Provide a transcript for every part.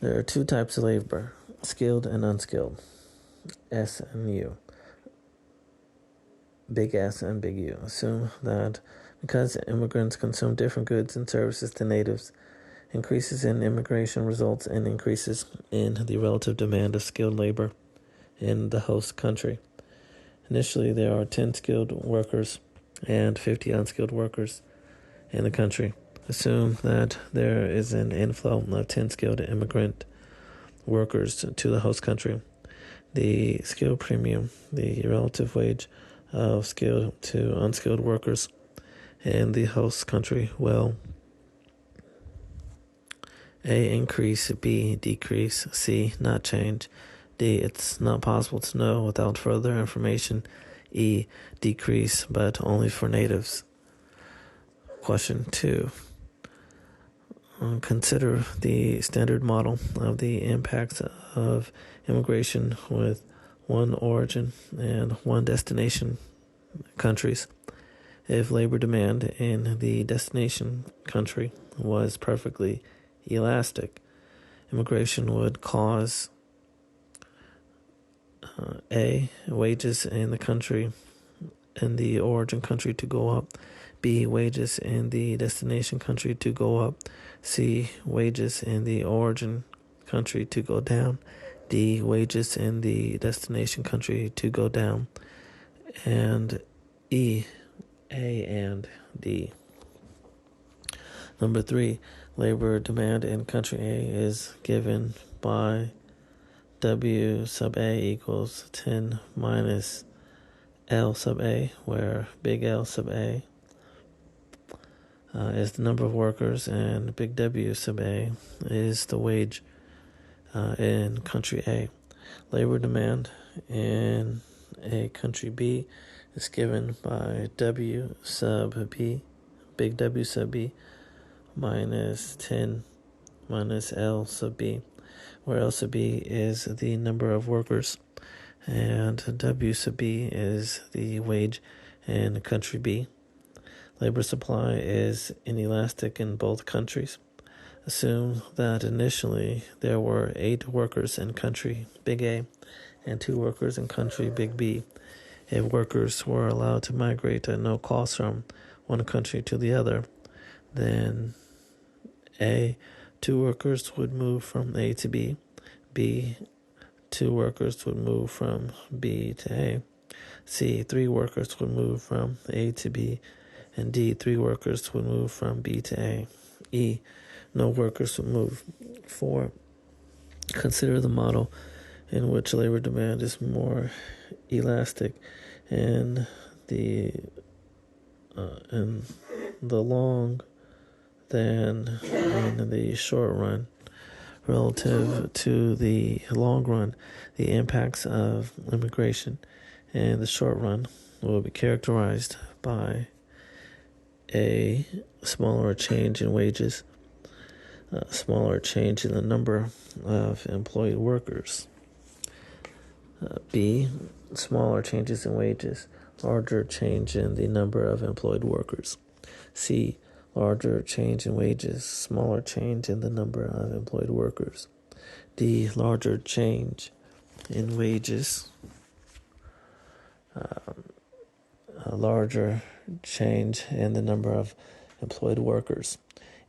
There are two types of labor, skilled and unskilled, S and U, big S and big U. Assume that because immigrants consume different goods and services than natives, increases in immigration results in increases in the relative demand of skilled labor in the host country. Initially, there are 10 skilled workers and 50 unskilled workers in the country. Assume that there is an inflow of 10 skilled immigrant workers to the host country. The skill premium, the relative wage of skilled to unskilled workers in the host country will A, increase, B, decrease, C, not change, D, it's not possible to know without further information, E, decrease, but only for natives. Question 2. Consider the standard model of the impacts of immigration with one origin and one destination countries. If labor demand in the destination country was perfectly elastic, immigration would cause A, wages in the origin country to go up, B, wages in the destination country to go up, C, wages in the origin country to go down, D, wages in the destination country to go down, and E, A and D. Number 3, labor demand in country A is given by W sub A equals 10 minus L sub A, where big L sub A is the number of workers and big W sub A is the wage in country A. Labor demand in a country B is given by W sub B, big W sub B, minus 10 minus L sub B, where L sub B is the number of workers and W sub B is the wage in country B. Labor supply is inelastic in both countries. Assume that initially there were 8 workers in country big A and 2 workers in country big B. If workers were allowed to migrate at no cost from one country to the other, then A, 2 workers would move from A to B, B, 2 workers would move from B to A, C, 3 workers would move from A to B, and D, 3 workers would move from B to A. E, no workers would move. 4, consider the model in which labor demand is more elastic in the long than in the short run. Relative to the long run, the impacts of immigration in the short run will be characterized by a smaller change in wages, a smaller change in the number of employed workers. B, smaller changes in wages, larger change in the number of employed workers. C, larger change in wages, smaller change in the number of employed workers. D, larger change in wages, a larger change in the number of employed workers.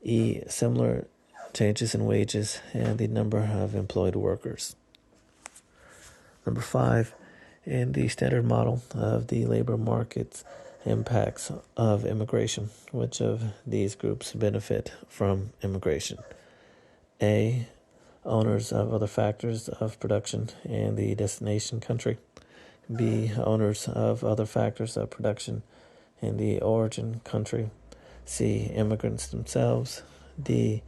E, similar changes in wages and the number of employed workers. Number 5, in the standard model of the labor market's impacts of immigration, which of these groups benefit from immigration? A, owners of other factors of production in the destination country. B, owners of other factors of production in the origin country. C, immigrants themselves. D,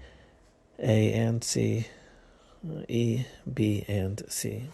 A and C. E, B, and C.